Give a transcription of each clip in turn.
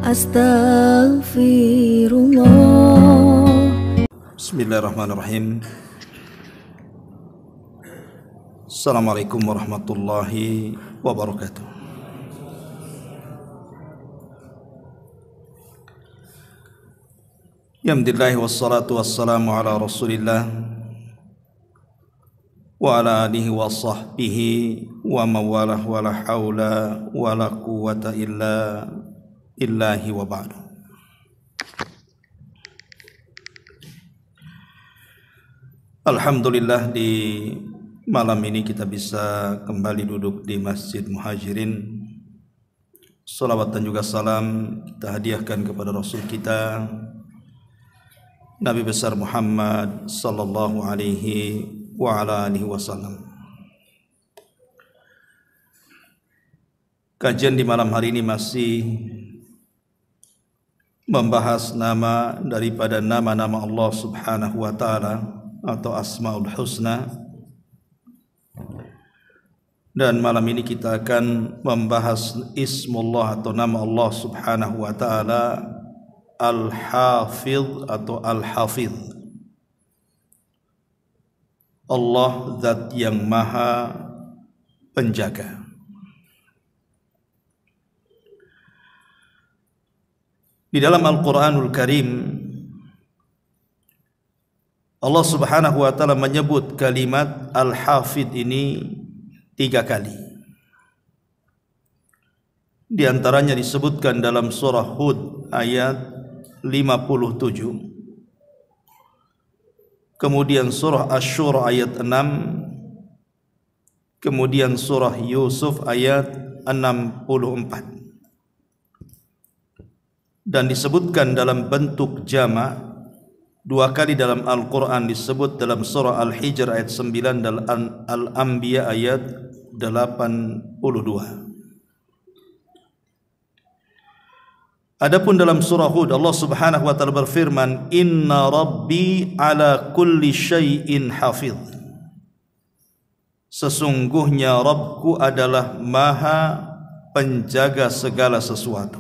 Astaghfirullah. Bismillahirrahmanirrahim. Assalamualaikum warahmatullahi wabarakatuh. Alhamdulillah wassalatu wassalamu ala Rasulillah wa ala alihi wa sahbihi wa mawalah wa la hawla wa la quwwata illa billahi wa ba'du. Alhamdulillah, di malam ini kita bisa kembali duduk di Masjid Muhajirin. Salawat dan juga salam kita hadiahkan kepada Rasul kita Nabi besar Muhammad sallallahu alaihi wa ala alihi wasallam. Kajian di malam hari ini masih membahas nama daripada nama-nama Allah Subhanahu wa taala atau Asmaul Husna. Dan malam ini kita akan membahas Ismullah atau nama Allah Subhanahu wa taala Al-Hafidh atau Al-Hafidh. Allah zat yang maha penjaga. Di dalam Al-Quranul Karim Allah Subhanahu wa taala menyebut kalimat Al-Hafidh ini 3 kali. Di antaranya disebutkan dalam surah Hud ayat 57. Kemudian surah Asy-Syura ayat 6. Kemudian surah Yusuf ayat 64. Dan disebutkan dalam bentuk jamak 2 kali dalam Al-Quran, disebut dalam surah Al-Hijr ayat 9 dan Al-Anbiya ayat 82. Adapun dalam surah Hud Allah Subhanahu wa taala berfirman, Inna Rabbi ala kulli syai'in hafidh. Sesungguhnya Rabbku adalah maha penjaga segala sesuatu.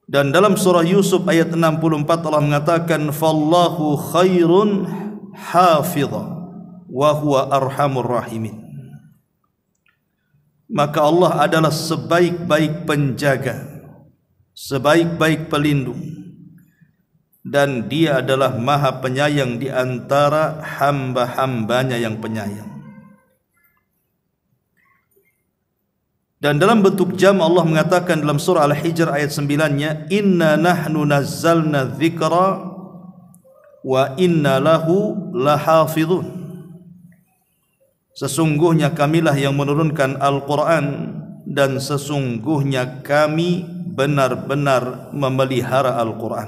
Dan dalam surah Yusuf ayat 64 Allah mengatakan, Fallahu khairun hafidha wa huwa arhamur rahimin. Maka Allah adalah sebaik-baik penjaga, sebaik-baik pelindung, dan Dia adalah maha penyayang di antara hamba-hambanya yang penyayang. Dan dalam bentuk jam Allah mengatakan dalam surah Al-Hijr ayat 9-nya, Inna nahnu nazzalna dzikra wa inna lahu lahafidhun. Sesungguhnya kamilah yang menurunkan Al-Quran dan sesungguhnya kami benar-benar memelihara Al-Quran.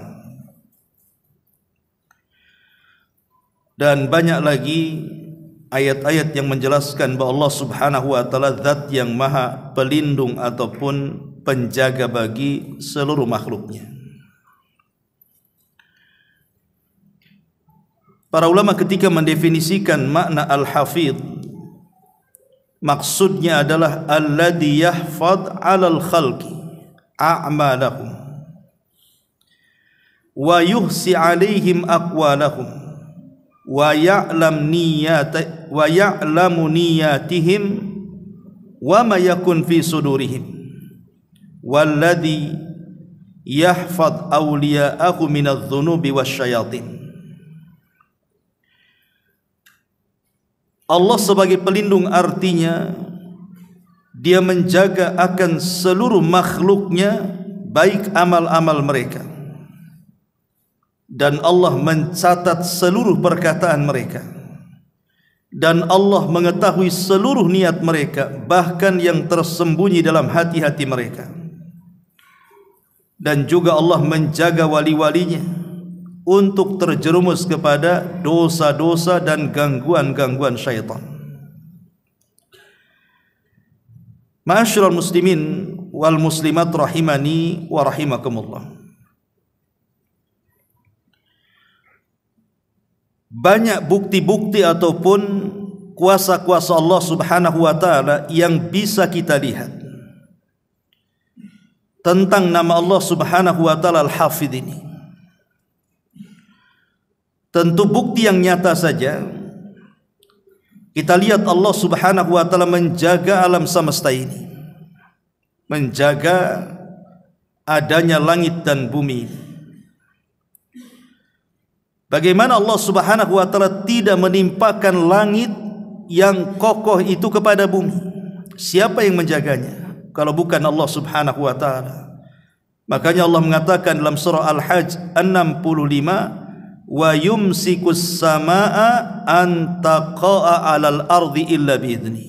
Dan banyak lagi ayat-ayat yang menjelaskan bahwa Allah Subhanahu wa taala zat yang maha pelindung ataupun penjaga bagi seluruh makhluknya. Para ulama ketika mendefinisikan makna Al-Hafidh, maksudnya adalah alladhi yahfadh 'alal khalqi a'malahum wa yuhsi 'alaihim aqwalahum wa ya'lamu niyatihim wa ma yakun fi sudurihim walladhi yahfadh awliya'ahu minadh-dhunubi wasyayatin. Allah sebagai pelindung artinya Dia menjaga akan seluruh makhluknya, baik amal-amal mereka, dan Allah mencatat seluruh perkataan mereka, dan Allah mengetahui seluruh niat mereka, bahkan yang tersembunyi dalam hati-hati mereka. Dan juga Allah menjaga wali-walinya untuk terjerumus kepada dosa-dosa dan gangguan-gangguan syaitan. Ma'asyiral muslimin wal muslimat rahimani wa rahimakumullah. Banyak bukti-bukti ataupun kuasa-kuasa Allah Subhanahu wa taala yang bisa kita lihat tentang nama Allah Subhanahu wa taala Al-Hafidh ini. Tentu bukti yang nyata saja kita lihat Allah Subhanahu wa taala menjaga alam semesta ini, menjaga adanya langit dan bumi. Bagaimana Allah Subhanahu wa taala tidak menimpakan langit yang kokoh itu kepada bumi? Siapa yang menjaganya kalau bukan Allah Subhanahu wa taala? Makanya Allah mengatakan dalam surah Al-Hajj 65, wa yumsikus samaa an taqa'a 'alal ardi illa bi'idznih.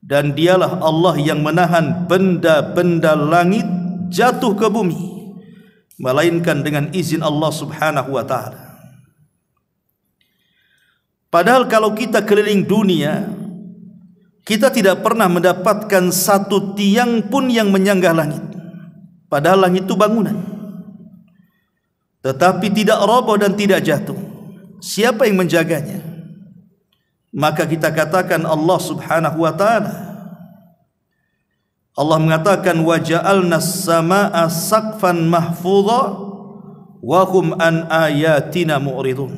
Dan dialah Allah yang menahan benda-benda langit jatuh ke bumi melainkan dengan izin Allah Subhanahu wa taala. Padahal kalau kita keliling dunia, kita tidak pernah mendapatkan satu tiang pun yang menyanggah langit. Padahal langit itu bangunan, tetapi tidak roboh dan tidak jatuh. Siapa yang menjaganya? Maka kita katakan Allah Subhanahu wa taala. Allah mengatakan wa ja'alnas samaa'a saqfan mahfudha wa hum an ayatina mu'ridun.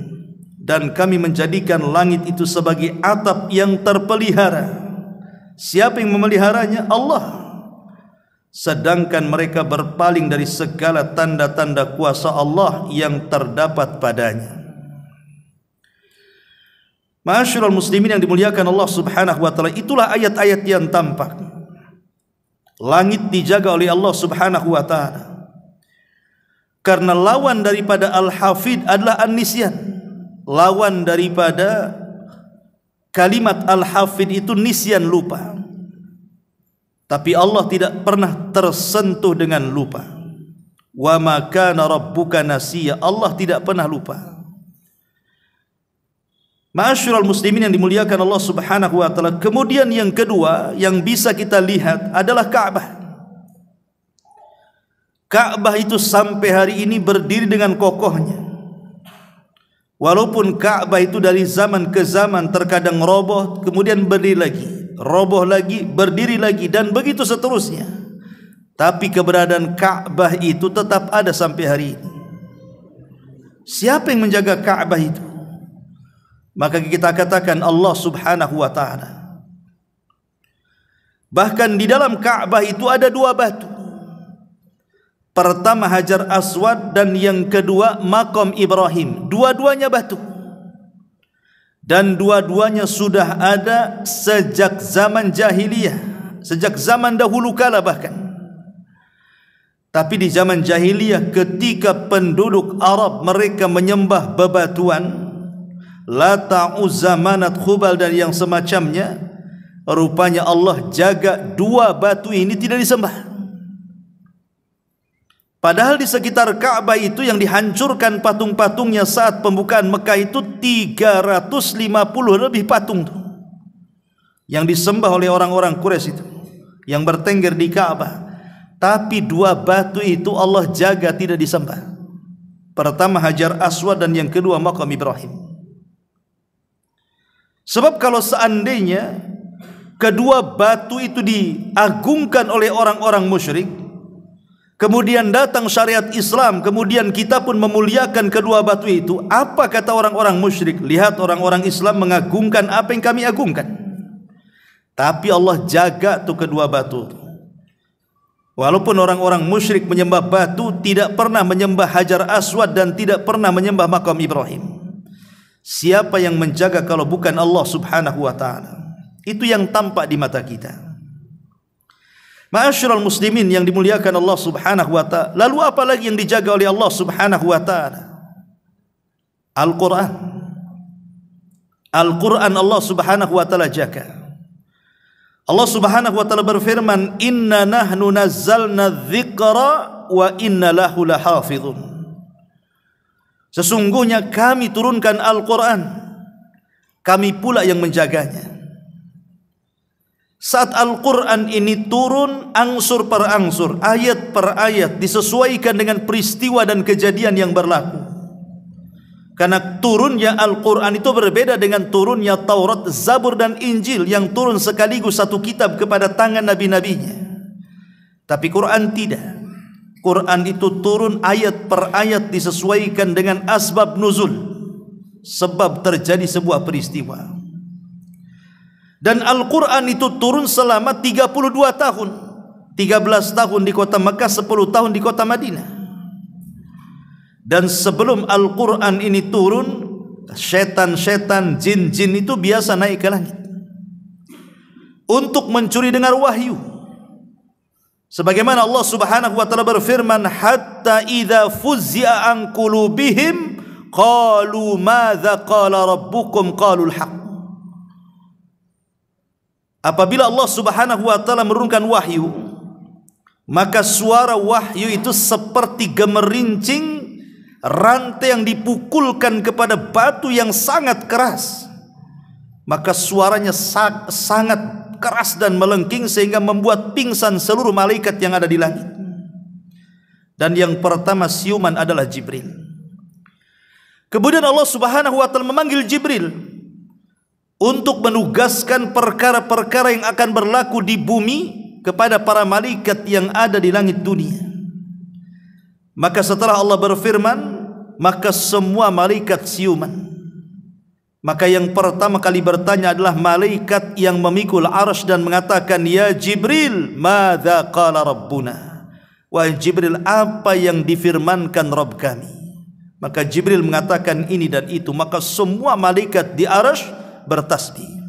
Dan kami menjadikan langit itu sebagai atap yang terpelihara. Siapa yang memeliharanya? Allah. Sedangkan mereka berpaling dari segala tanda-tanda kuasa Allah yang terdapat padanya. Ma'asyiral muslimin yang dimuliakan Allah Subhanahu wa taala, itulah ayat-ayat yang tampak. Langit dijaga oleh Allah Subhanahu wa taala. Karena lawan daripada Al-Hafidh adalah An-Nisyan. Lawan daripada kalimat Al-Hafidh itu nisyan, lupa. Tapi Allah tidak pernah tersentuh dengan lupa. Wa ma kana rabbuka nasiya. Allah tidak pernah lupa. Ma'asyiral muslimin yang dimuliakan Allah Subhanahu wa taala. Kemudian yang kedua yang bisa kita lihat adalah Ka'bah. Ka'bah itu sampai hari ini berdiri dengan kokohnya. Walaupun Ka'bah itu dari zaman ke zaman terkadang roboh, kemudian berdiri lagi, roboh lagi, berdiri lagi, dan begitu seterusnya. Tapi keberadaan Ka'bah itu tetap ada sampai hari ini. Siapa yang menjaga Ka'bah itu? Maka kita katakan Allah Subhanahu wa taala. Bahkan di dalam Ka'bah itu ada dua batu. Pertama Hajar Aswad dan yang kedua Maqam Ibrahim. Dua-duanya batu. Dan dua-duanya sudah ada sejak zaman jahiliyah, sejak zaman dahulu kala bahkan. Tapi di zaman jahiliyah ketika penduduk Arab mereka menyembah bebatuan, Lata, Uzza, Manat, Khubal dan yang semacamnya, rupanya Allah jaga dua batu ini tidak disembah. Padahal di sekitar Ka'bah itu yang dihancurkan patung-patungnya saat pembukaan Mekah itu 350 lebih patung tuh, yang disembah oleh orang-orang Quraisy itu, yang bertengger di Ka'bah. Tapi dua batu itu Allah jaga tidak disembah. Pertama Hajar Aswad dan yang kedua Maqam Ibrahim. Sebab kalau seandainya kedua batu itu diagungkan oleh orang-orang musyrik, kemudian datang syariat Islam, kemudian kita pun memuliakan kedua batu itu, apa kata orang-orang musyrik? Lihat orang-orang Islam mengagungkan apa yang kami agungkan. Tapi Allah jaga tuh kedua batu. Walaupun orang-orang musyrik menyembah batu, tidak pernah menyembah Hajar Aswad dan tidak pernah menyembah Maqam Ibrahim. Siapa yang menjaga kalau bukan Allah Subhanahu wa taala? Itu yang tampak di mata kita. Ma'asyiral muslimin yang dimuliakan Allah Subhanahu wa taala. Lalu apa lagi yang dijaga oleh Allah Subhanahu wa taala? Al-Qur'an. Al-Qur'an Allah Subhanahu wa taala jaga. Allah Subhanahu wa taala berfirman, "Inna nahnu nazzalna dzikra wa inna lahu lahafizun." Sesungguhnya kami turunkan Al-Quran, kami pula yang menjaganya. Saat Al-Quran ini turun angsur per angsur, ayat per ayat, disesuaikan dengan peristiwa dan kejadian yang berlaku. Karena turunnya Al-Quran itu berbeda dengan turunnya Taurat, Zabur dan Injil yang turun sekaligus satu kitab kepada tangan nabi-nabinya. Tapi Quran tidak. Quran itu turun ayat per ayat disesuaikan dengan asbab nuzul, sebab terjadi sebuah peristiwa. Dan Al-Quran itu turun selama 32 tahun. 13 tahun di kota Makkah, 10 tahun di kota Madinah. Dan sebelum Al-Quran ini turun, setan-setan, jin-jin itu biasa naik ke langit untuk mencuri dengar wahyu. Sebagaimana Allah Subhanahu wa taala berfirman, hatta idza fuzzi'a an qulubihim qalu madza qala rabbukum qalul haqq. Apabila Allah Subhanahu wa taala menurunkan wahyu, maka suara wahyu itu seperti gemerincing rantai yang dipukulkan kepada batu yang sangat keras. Maka suaranya sangat keras dan melengking sehingga membuat pingsan seluruh malaikat yang ada di langit. Dan yang pertama siuman adalah Jibril. Kemudian Allah Subhanahu wa taala memanggil Jibril untuk menugaskan perkara-perkara yang akan berlaku di bumi kepada para malaikat yang ada di langit dunia. Maka setelah Allah berfirman, maka semua malaikat siuman. Maka yang pertama kali bertanya adalah malaikat yang memikul arsy dan mengatakan, ya Jibril, madza qala rabbuna? Wahai Jibril, apa yang difirmankan Rabb kami? Maka Jibril mengatakan ini dan itu. Maka semua malaikat di arsy bertasbih.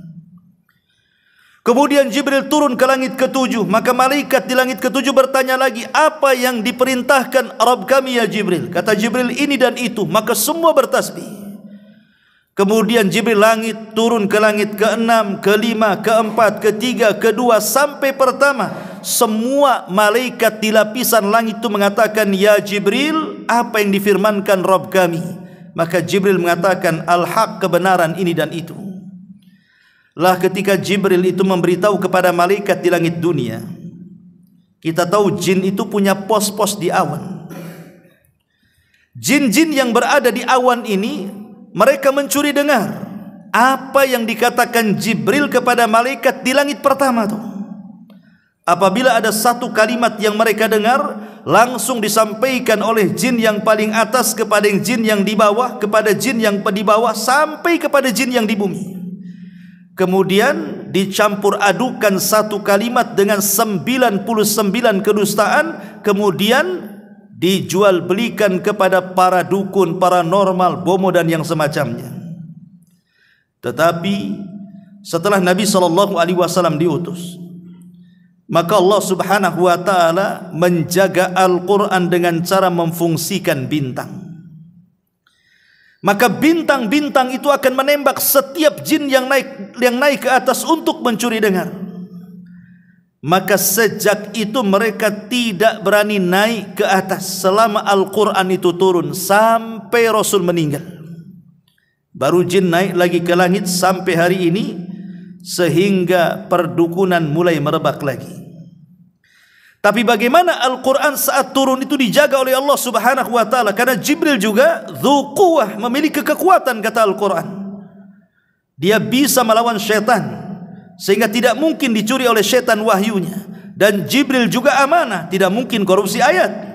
Kemudian Jibril turun ke langit ketujuh. Maka malaikat di langit ketujuh bertanya lagi, apa yang diperintahkan Rabb kami ya Jibril? Kata Jibril ini dan itu. Maka semua bertasbih. Kemudian Jibril turun ke langit ke-6, ke-5, ke-4, ke-3, ke-2 sampai pertama. Semua malaikat di lapisan langit itu mengatakan, ya Jibril, apa yang difirmankan Rabb kami? Maka Jibril mengatakan, al-haq, kebenaran ini dan itu. Lah ketika Jibril itu memberitahu kepada malaikat di langit dunia, kita tahu jin itu punya pos-pos di awan. Jin-jin yang berada di awan ini, mereka mencuri dengar apa yang dikatakan Jibril kepada malaikat di langit pertama tuh. Apabila ada satu kalimat yang mereka dengar, langsung disampaikan oleh jin yang paling atas kepada jin yang di bawah, kepada jin yang di bawah, sampai kepada jin yang di bumi. Kemudian dicampur adukan satu kalimat dengan 99 kedustaan, kemudian dijual belikan kepada para dukun, paranormal, bomo dan yang semacamnya. Tetapi setelah Nabi SAW diutus, maka Allah Subhanahu wa taala menjaga Al-Quran dengan cara memfungsikan bintang. Maka bintang-bintang itu akan menembak setiap jin yang naik ke atas untuk mencuri dengar. Maka sejak itu mereka tidak berani naik ke atas selama Al-Quran itu turun sampai Rasul meninggal. Baru jin naik lagi ke langit sampai hari ini, sehingga perdukunan mulai merebak lagi. Tapi bagaimana Al-Quran saat turun itu dijaga oleh Allah Subhanahu wa taala? Karena Jibril juga dzu quwwah, memiliki kekuatan, kata Al-Quran. Dia bisa melawan syaitan, sehingga tidak mungkin dicuri oleh syaitan wahyunya. Dan Jibril juga amanah, tidak mungkin korupsi ayat.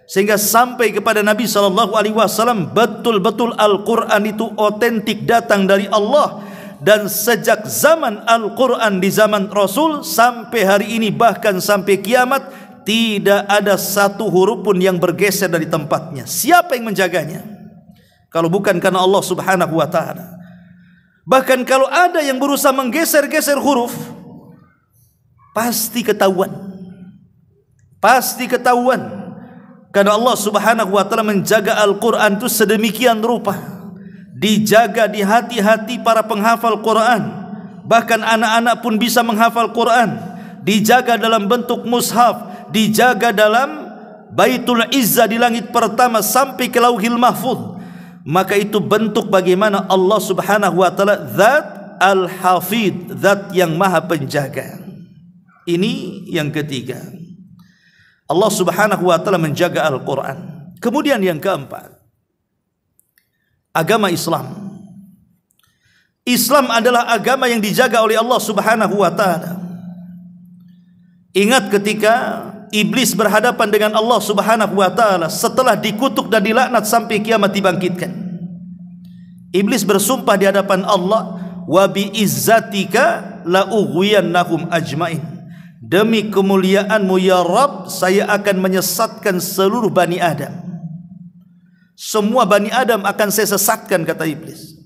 Sehingga sampai kepada Nabi SAW, betul-betul Al-Quran itu otentik datang dari Allah. Dan sejak zaman Al-Quran di zaman Rasul sampai hari ini, bahkan sampai kiamat, tidak ada satu huruf pun yang bergeser dari tempatnya. Siapa yang menjaganya? Kalau bukan karena Allah Subhanahu wa taala. Bahkan kalau ada yang berusaha menggeser-geser huruf, pasti ketahuan. Pasti ketahuan. Karena Allah Subhanahu wa taala menjaga Al-Quran itu sedemikian rupa. Dijaga di hati-hati para penghafal Quran. Bahkan anak-anak pun bisa menghafal Quran. Dijaga dalam bentuk mushaf, dijaga dalam Baitul Izzah di langit pertama sampai ke Lauhil Mahfuz. Maka itu bentuk bagaimana Allah Subhanahu wa taala Zat Al-Hafidh, zat yang maha penjaga. Ini yang ketiga. Allah Subhanahu wa taala menjaga Al-Quran. Kemudian yang keempat, agama Islam. Islam adalah agama yang dijaga oleh Allah Subhanahu wa taala. Ingat ketika iblis berhadapan dengan Allah Subhanahu wa taala setelah dikutuk dan dilaknat sampai kiamat dibangkitkan. Iblis bersumpah di hadapan Allah, wa bi izzatika la ughwiyannahum ajmain. Demi kemuliaanmu ya Rabb, saya akan menyesatkan seluruh Bani Adam. Semua Bani Adam akan saya sesatkan, kata iblis.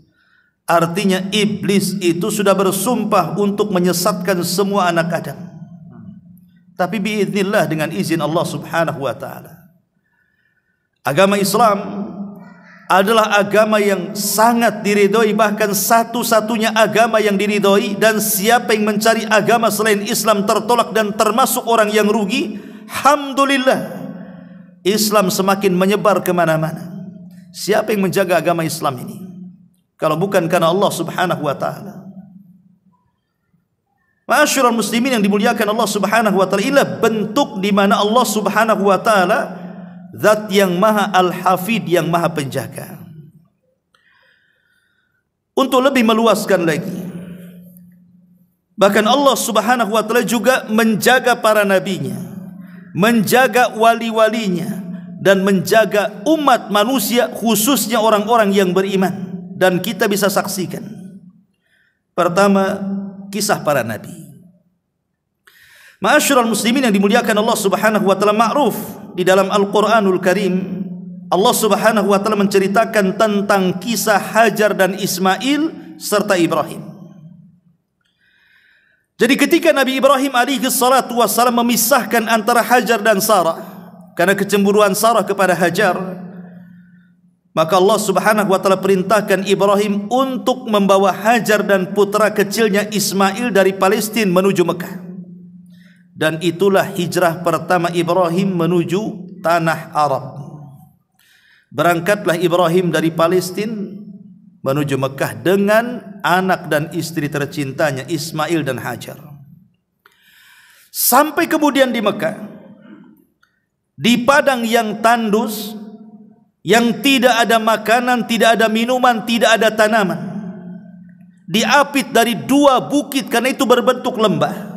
Artinya iblis itu sudah bersumpah untuk menyesatkan semua anak Adam. Tapi biiznillah, dengan izin Allah Subhanahu wa taala. Agama Islam adalah agama yang sangat diridhoi, bahkan satu-satunya agama yang diridhoi, dan siapa yang mencari agama selain Islam tertolak dan termasuk orang yang rugi. Alhamdulillah, Islam semakin menyebar kemana-mana. Siapa yang menjaga agama Islam ini kalau bukan karena Allah Subhanahu wa taala? Ma'asyiral muslimin yang dimuliakan Allah Subhanahu wa taala, inilah bentuk di mana Allah Subhanahu wa taala Zat yang maha al-hafid, yang maha penjaga. Untuk lebih meluaskan lagi, bahkan Allah Subhanahu wa taala juga menjaga para nabinya, menjaga wali-walinya, dan menjaga umat manusia, khususnya orang-orang yang beriman. Dan kita bisa saksikan, pertama, kisah para nabi. Ma'asyiral muslimin yang dimuliakan Allah Subhanahu wa taala, ma'ruf di dalam Al-Quranul Karim, Allah Subhanahu wa taala menceritakan tentang kisah Hajar dan Ismail serta Ibrahim. Jadi ketika Nabi Ibrahim alaihi salatu wassalam memisahkan antara Hajar dan Sarah karena kecemburuan Sarah kepada Hajar, maka Allah Subhanahu wa taala perintahkan Ibrahim untuk membawa Hajar dan putra kecilnya Ismail dari Palestina menuju Mekah. Dan itulah hijrah pertama Ibrahim menuju tanah Arab. Berangkatlah Ibrahim dari Palestina menuju Mekah dengan anak dan istri tercintanya Ismail dan Hajar. Sampai kemudian di Mekah, di padang yang tandus, yang tidak ada makanan, tidak ada minuman, tidak ada tanaman, diapit dari dua bukit karena itu berbentuk lembah.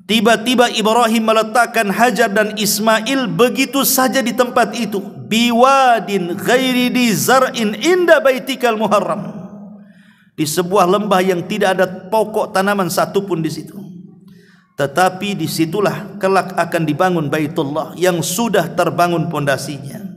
Tiba-tiba Ibrahim meletakkan Hajar dan Ismail begitu saja di tempat itu, biwadin ghairi di zar'in inda baitikal muharram, di sebuah lembah yang tidak ada pokok tanaman satupun di situ. Tetapi disitulah kelak akan dibangun Baitullah yang sudah terbangun pondasinya.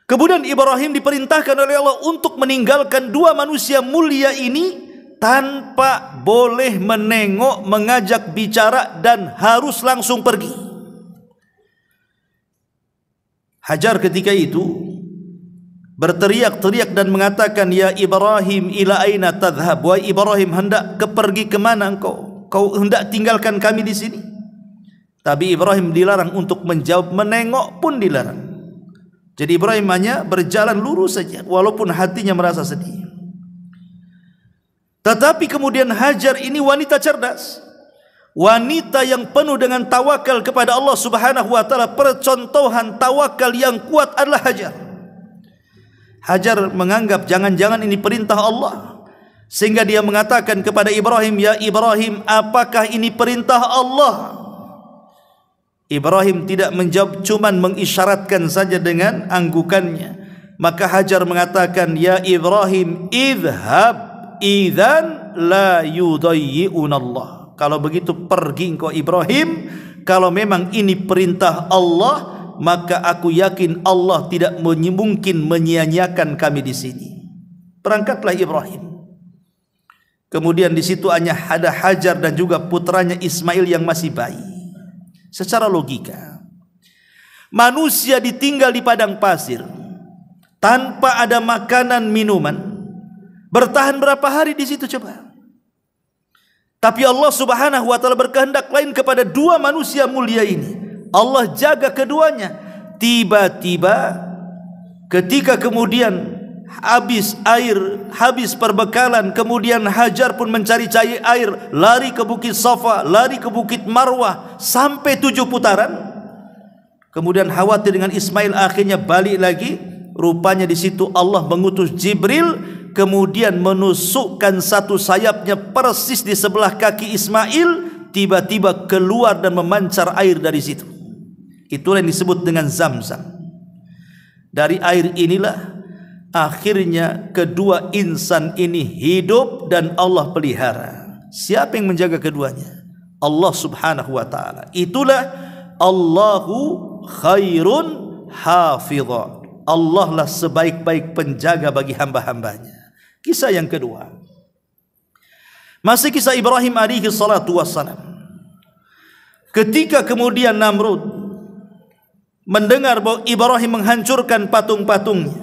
Kemudian Ibrahim diperintahkan oleh Allah untuk meninggalkan dua manusia mulia ini tanpa boleh menengok, mengajak bicara, dan harus langsung pergi. Hajar ketika itu berteriak-teriak dan mengatakan, ya Ibrahim, ila aina tadhhab? Wahai Ibrahim, hendak pergi kemana engkau? Kau hendak tinggalkan kami di sini? Tapi Ibrahim dilarang untuk menjawab, menengok pun dilarang. Jadi Ibrahim hanya berjalan lurus saja walaupun hatinya merasa sedih. Tetapi kemudian Hajar ini wanita cerdas, wanita yang penuh dengan tawakal kepada Allah Subhanahu wa taala. Percontohan tawakal yang kuat adalah Hajar. Hajar menganggap jangan-jangan ini perintah Allah, sehingga dia mengatakan kepada Ibrahim, ya Ibrahim, apakah ini perintah Allah? Ibrahim tidak menjawab, cuman mengisyaratkan saja dengan anggukannya. Maka Hajar mengatakan, ya Ibrahim, idhab idzan la yudayyi'unallah. Kalau begitu pergi engkau Ibrahim. Kalau memang ini perintah Allah, maka aku yakin Allah tidak mungkin menyia-nyiakan kami di sini. Berangkatlah Ibrahim. Kemudian di situ hanya ada Hajar dan juga putranya Ismail yang masih bayi. Secara logika, manusia ditinggal di padang pasir tanpa ada makanan minuman, bertahan berapa hari di situ coba? Tapi Allah Subhanahu wa taala berkehendak lain kepada dua manusia mulia ini. Allah jaga keduanya. Tiba-tiba ketika kemudian habis air, habis perbekalan, kemudian Hajar pun mencari air, lari ke Bukit Safa, lari ke Bukit Marwah sampai 7 putaran. Kemudian khawatir dengan Ismail, akhirnya balik lagi. Rupanya di situ Allah mengutus Jibril, kemudian menusukkan satu sayapnya persis di sebelah kaki Ismail. tiba-tiba keluar dan memancar air dari situ. Itulah yang disebut dengan Zamzam. Dari air inilah akhirnya kedua insan ini hidup dan Allah pelihara. Siapa yang menjaga keduanya? Allah Subhanahu wa ta'ala. Itulah Allahu khairun hafidha. Allah lah sebaik-baik penjaga bagi hamba-hambanya. Kisah yang kedua, masih kisah Ibrahim alaihi salatu wassalam. Ketika kemudian Namrud mendengar bahwa Ibrahim menghancurkan patung-patungnya,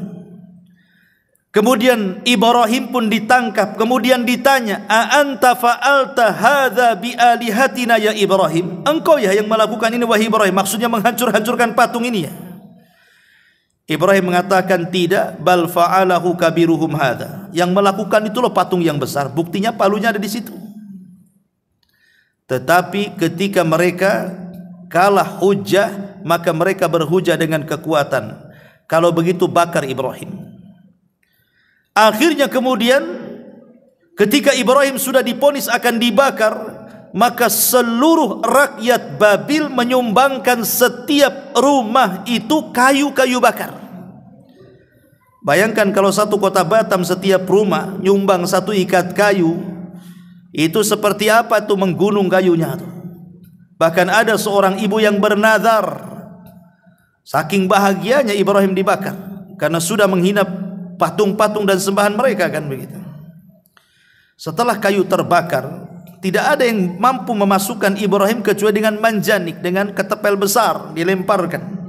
kemudian Ibrahim pun ditangkap, kemudian ditanya, "A anta fa'alta hadza bi alihatina ya Ibrahim?" Engkau ya yang melakukan ini wahai Ibrahim, maksudnya menghancurkan patung ini ya. Ibrahim mengatakan, "Tidak, bal fa'alahu kabiruhum hadza." Yang melakukan itulah patung yang besar, buktinya palunya ada di situ. Tetapi ketika mereka kalah hujah, maka mereka berhujah dengan kekuatan. Kalau begitu bakar Ibrahim. Akhirnya kemudian ketika Ibrahim sudah diponis akan dibakar, maka seluruh rakyat Babil menyumbangkan setiap rumah itu kayu-kayu bakar. Bayangkan kalau satu kota Batam setiap rumah nyumbang satu ikat kayu, itu seperti apa tuh menggunung kayunya tuh. Bahkan ada seorang ibu yang bernazar, saking bahagianya Ibrahim dibakar karena sudah menghina patung-patung dan sembahan mereka, kan begitu. Setelah kayu terbakar, tidak ada yang mampu memasukkan Ibrahim kecuali dengan manjanik, dengan ketepel besar dilemparkan.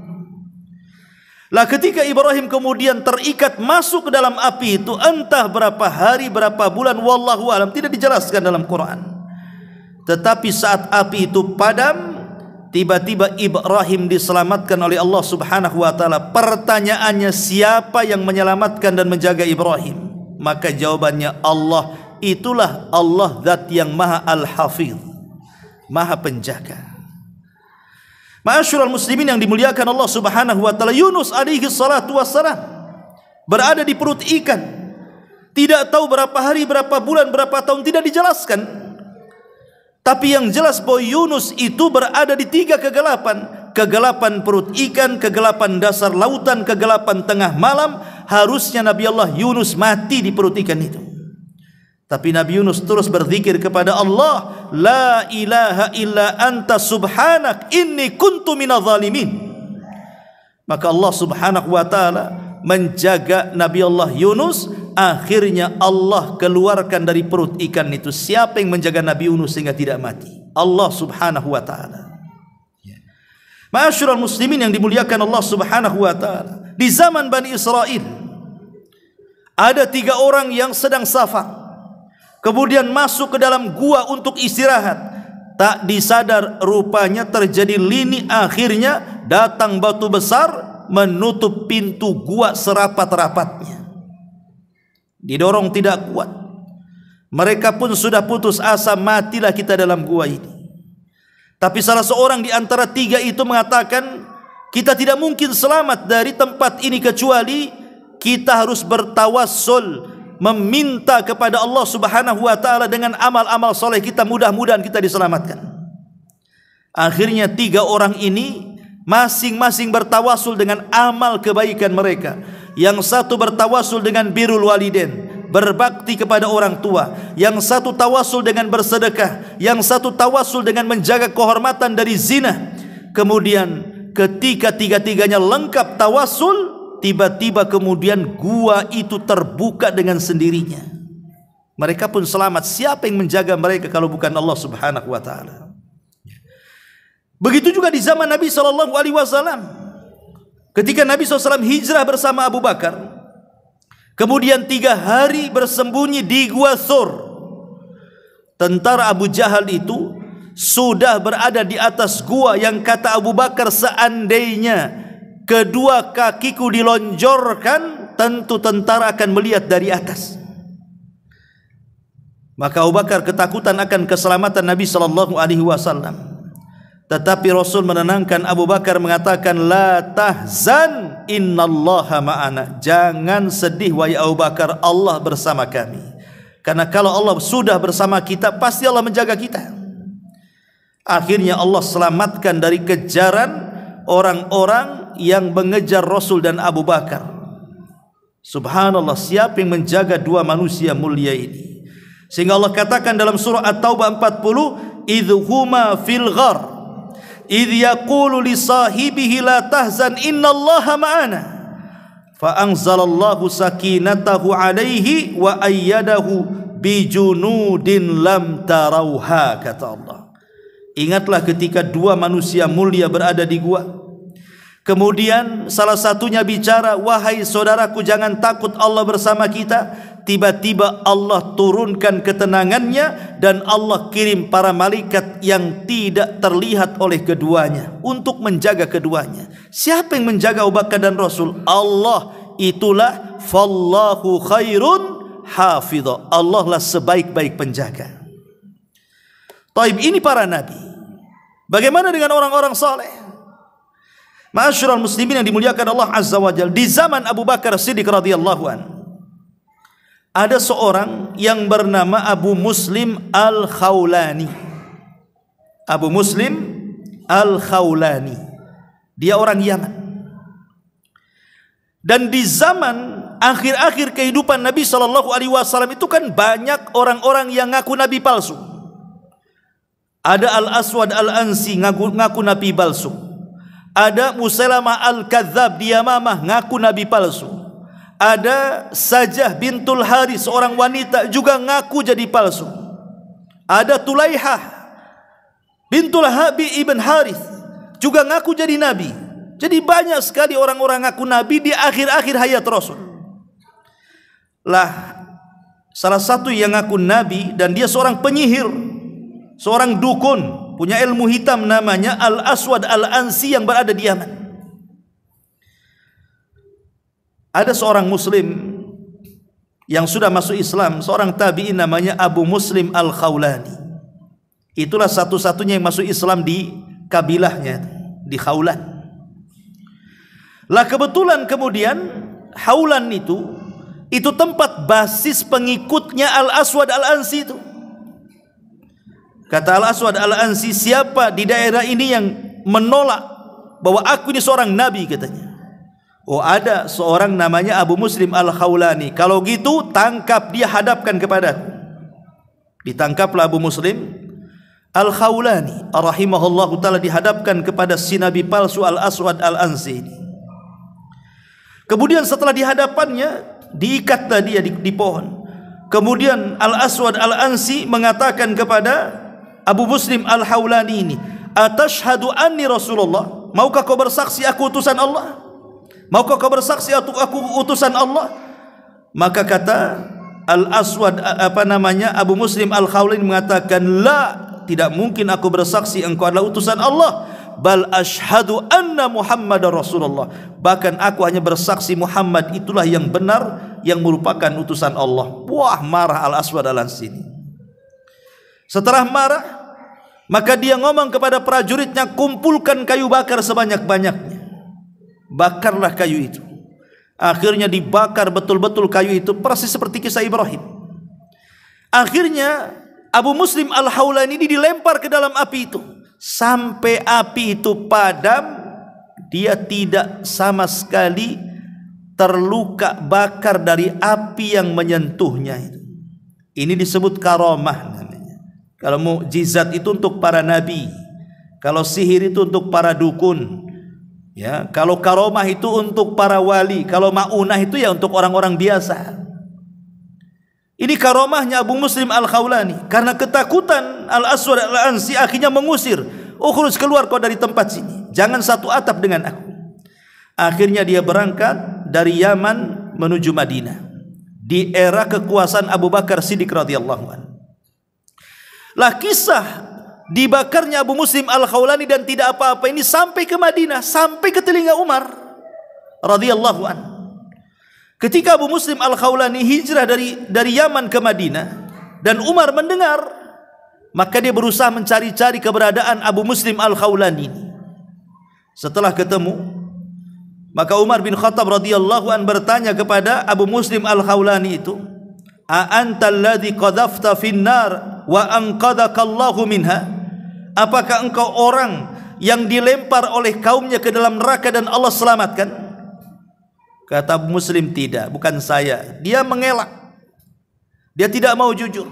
Lah ketika Ibrahim kemudian terikat masuk ke dalam api itu, entah berapa hari, berapa bulan, wallahu alam, tidak dijelaskan dalam Quran. Tetapi saat api itu padam, tiba-tiba Ibrahim diselamatkan oleh Allah Subhanahu wa ta'ala. Pertanyaannya, siapa yang menyelamatkan dan menjaga Ibrahim? Maka jawabannya Allah. Itulah Allah zat yang maha al-hafidh, maha penjaga. Ma'asyiral muslimin yang dimuliakan Allah Subhanahu wa ta'ala, Yunus alaihi salatu wassalam berada di perut ikan. Tidak tahu berapa hari, berapa bulan, berapa tahun, tidak dijelaskan. Tapi yang jelas bahwa Yunus itu berada di tiga kegelapan. Kegelapan perut ikan, kegelapan dasar lautan, kegelapan tengah malam. Harusnya Nabi Allah Yunus mati di perut ikan itu. Tapi Nabi Yunus terus berzikir kepada Allah, "La ilaha illa anta subhanak inni kuntu minadh zalimin." Maka Allah Subhanahu wa ta'ala menjaga Nabi Allah Yunus. Akhirnya Allah keluarkan dari perut ikan itu. Siapa yang menjaga Nabi Yunus sehingga tidak mati? Allah Subhanahu wa ta'ala. Ma'asyiral muslimin yang dimuliakan Allah Subhanahu wa ta'ala, di zaman Bani Israel ada 3 orang yang sedang safar, kemudian masuk ke dalam gua untuk istirahat. Tak disadar rupanya terjadi lini, akhirnya datang batu besar menutup pintu gua serapat-rapatnya. Didorong tidak kuat, mereka pun sudah putus asa, matilah kita dalam gua ini. Tapi salah seorang di antara 3 itu mengatakan, kita tidak mungkin selamat dari tempat ini kecuali kita harus bertawassul, meminta kepada Allah Subhanahu wa ta'ala dengan amal-amal soleh kita, mudah-mudahan kita diselamatkan. Akhirnya 3 orang ini masing-masing bertawasul dengan amal kebaikan mereka. Yang satu bertawasul dengan birrul walidain, berbakti kepada orang tua. Yang satu tawasul dengan bersedekah. Yang satu tawasul dengan menjaga kehormatan dari zina. Kemudian ketika 3-tiganya lengkap tawasul, tiba-tiba kemudian gua itu terbuka dengan sendirinya. Mereka pun selamat. Siapa yang menjaga mereka kalau bukan Allah Subhanahu wa ta'ala? Begitu juga di zaman Nabi SAW. Ketika Nabi SAW hijrah bersama Abu Bakar, kemudian 3 hari bersembunyi di Gua Thur. Tentara Abu Jahal itu sudah berada di atas gua yang kata Abu Bakar, seandainya kedua kakiku dilonjorkan, tentu tentara akan melihat dari atas. Maka Abu Bakar ketakutan akan keselamatan Nabi SAW. Tetapi Rasul menenangkan Abu Bakar, mengatakan, "La tahzan, innallaha ma'ana." Jangan sedih wahai Abu Bakar, Allah bersama kami. Karena kalau Allah sudah bersama kita, pasti Allah menjaga kita. Akhirnya Allah selamatkan dari kejaran orang-orang yang mengejar Rasul dan Abu Bakar. Subhanallah, siapa yang menjaga dua manusia mulia ini? Sehingga Allah katakan dalam surah At-Taubah 40, idhuma fil ghar idh yaqulu li sahibihi la tahzan innallaha ma'ana fa anzalallahu sakinatahu alaihi wa ayyadahu bijunudin lam tarauha, kata Allah. Ingatlah ketika dua manusia mulia berada di gua. Kemudian salah satunya bicara, wahai saudaraku, jangan takut, Allah bersama kita. Tiba-tiba Allah turunkan ketenangannya dan Allah kirim para malaikat yang tidak terlihat oleh keduanya untuk menjaga keduanya. Siapa yang menjaga Abu Bakar dan Rasul? Allah. Itulah fallahu khairun hafidha. Allah lah sebaik-baik penjaga. Taib, ini para nabi. Bagaimana dengan orang-orang saleh? Ma'asyiral muslimin yang dimuliakan Allah Azza wa Jalla, di zaman Abu Bakar Siddiq radhiyallahu an, ada seorang yang bernama Abu Muslim Al-Khawlani. Abu Muslim Al-Khawlani. Dia orang Yaman. Dan di zaman akhir-akhir kehidupan Nabi SAW itu kan banyak orang-orang yang ngaku nabi palsu. Ada Al-Aswad Al-Ansi ngaku nabi palsu. Ada Musailamah Al-Kadzab di Yamamah ngaku nabi palsu. Ada Sajah bintul Haris, seorang wanita, juga ngaku jadi palsu. Ada Tulaihah bintul Habi ibn Harith juga ngaku jadi nabi. Jadi banyak sekali orang-orang ngaku nabi di akhir-akhir hayat Rasul. Lah, salah satu yang ngaku nabi dan dia seorang penyihir, seorang dukun, punya ilmu hitam, namanya Al-Aswad Al-Ansi yang berada di Yaman. Ada seorang muslim yang sudah masuk Islam, seorang tabi'in namanya Abu Muslim Al-Khawlani. Itulah satu-satunya yang masuk Islam di kabilahnya, di Khawlan. Lah kebetulan kemudian Khawlan itu tempat basis pengikutnya Al-Aswad Al-Ansi itu. Kata Al-Aswad Al-Ansi, siapa di daerah ini yang menolak bahwa aku ini seorang nabi, katanya. Oh, ada seorang namanya Abu Muslim Al-Khawlani. Kalau gitu tangkap dia, hadapkan kepadaku. Ditangkaplah Abu Muslim Al-Khawlani rahimahullahu ta'ala, dihadapkan kepada si nabi palsu Al-Aswad Al-Ansi ini. Kemudian setelah dihadapannya, diikatlah dia di pohon. Kemudian Al-Aswad Al-Ansi mengatakan kepada Abu Muslim Al-Khawlani ini, atashhadu anni Rasulullah? Maukah kau bersaksi aku utusan Allah? Maukah kau bersaksi aku utusan Allah? Maka kata Al-Aswad Abu Muslim Al-Khawlani mengatakan, la, tidak mungkin aku bersaksi engkau adalah utusan Allah. Bal ashhadu anna Muhammadar Rasulullah. Bahkan aku hanya bersaksi Muhammad itulah yang benar, yang merupakan utusan Allah. Wah, marah Al-Aswad Al-Ansi. Setelah marah, maka dia ngomong kepada prajuritnya, kumpulkan kayu bakar sebanyak-banyaknya. Bakarlah kayu itu. Akhirnya dibakar betul-betul kayu itu, persis seperti kisah Ibrahim. Akhirnya Abu Muslim Al-Khawlani ini dilempar ke dalam api itu. Sampai api itu padam, dia tidak sama sekali terluka bakar dari api yang menyentuhnya itu. Ini disebut karamah namanya. Kalau mukjizat itu untuk para nabi, kalau sihir itu untuk para dukun, ya. Kalau karamah itu untuk para wali, kalau maunah itu ya untuk orang-orang biasa. Ini karamahnya Abu Muslim Al-Khawlani. Karena ketakutan, Al-Aswad Al-Ansi akhirnya mengusir, ukhruj, keluar kau dari tempat sini, jangan satu atap dengan aku. Akhirnya dia berangkat dari Yaman menuju Madinah di era kekuasaan Abu Bakar Siddiq radhiyallahu anhu. Lah, kisah dibakarnya Abu Muslim Al-Khawlani dan tidak apa-apa ini sampai ke Madinah, sampai ke telinga Umar radhiyallahu anhu. Ketika Abu Muslim Al-Khawlani hijrah dari Yaman ke Madinah dan Umar mendengar, maka dia berusaha mencari-cari keberadaan Abu Muslim Al-Khawlani. Setelah ketemu, maka Umar bin Khattab radhiyallahu an bertanya kepada Abu Muslim Al-Khawlani itu, a anta alladhi qadhafta fin nar wa anqadhaka Allahu minha? Apakah engkau orang yang dilempar oleh kaumnya ke dalam neraka dan Allah selamatkan? Kata Abu Muslim, tidak, bukan saya. Dia mengelak. Dia tidak mau jujur.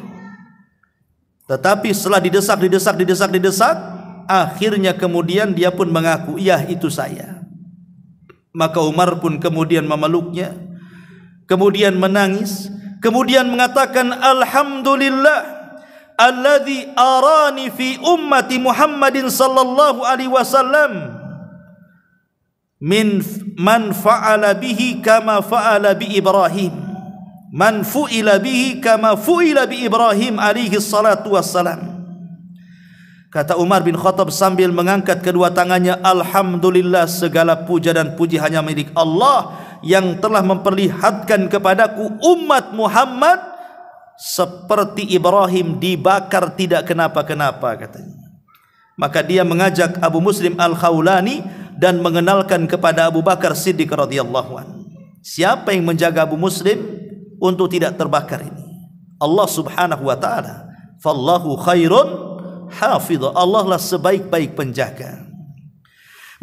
Tetapi setelah didesak, akhirnya kemudian dia pun mengaku, iya itu saya. Maka Umar pun kemudian memeluknya, kemudian menangis, kemudian mengatakan, alhamdulillah alladzi arani fi ummati Muhammadin sallallahu alaihi wasallam man fa'ala bihi kama fa'ala bi Ibrahim, man fu'ila bihi kama fu'ila bi Ibrahim alaihi salatu wassalam. Kata Umar bin Khattab sambil mengangkat kedua tangannya, alhamdulillah, segala puja dan puji hanya milik Allah yang telah memperlihatkan kepadaku umat Muhammad seperti Ibrahim dibakar tidak kenapa-kenapa, katanya. Maka dia mengajak Abu Muslim Al-Khawlani dan mengenalkan kepada Abu Bakar Siddiq radhiyallahu anhu. Siapa yang menjaga Abu Muslim untuk tidak terbakar ini? Allah subhanahu wa ta'ala. Fallahu khairun hafidha. Allah lah sebaik-baik penjaga.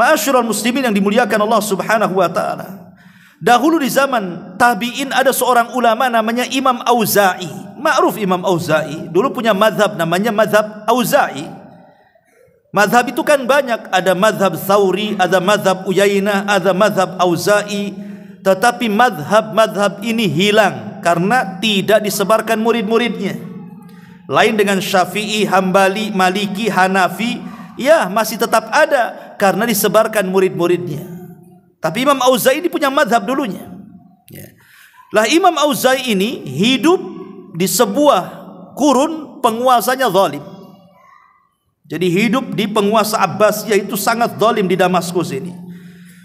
Ma'asyiral muslimin yang dimuliakan Allah subhanahu wa ta'ala, dahulu di zaman tabi'in ada seorang ulama namanya Imam Auza'i. Ma'ruf Imam Auza'i. Dulu punya mazhab namanya mazhab Auza'i. Mazhab itu kan banyak. Ada mazhab Thawri, ada mazhab Uyainah, ada mazhab Auza'i. Tetapi mazhab-mazhab ini hilang karena tidak disebarkan murid-muridnya. Lain dengan Syafi'i, Hambali, Maliki, Hanafi, ya masih tetap ada karena disebarkan murid-muridnya. Tapi Imam Auza'i ini punya mazhab dulunya. Lah Imam Auza'i ini hidup di sebuah kurun penguasanya zalim. Jadi hidup di penguasa Abbasiyah itu sangat zalim di Damaskus ini.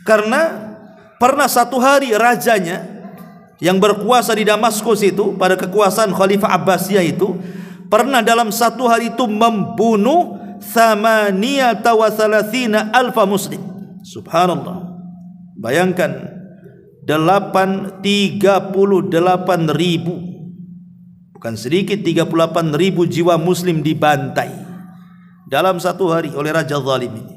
Karena pernah satu hari rajanya yang berkuasa di Damaskus itu pada kekuasaan Khalifah Abbasiyah itu pernah dalam satu hari itu membunuh 38,000 muslim. Subhanallah. Bayangkan 38.000, bukan sedikit, 38.000 jiwa muslim dibantai dalam satu hari oleh raja zalim ini.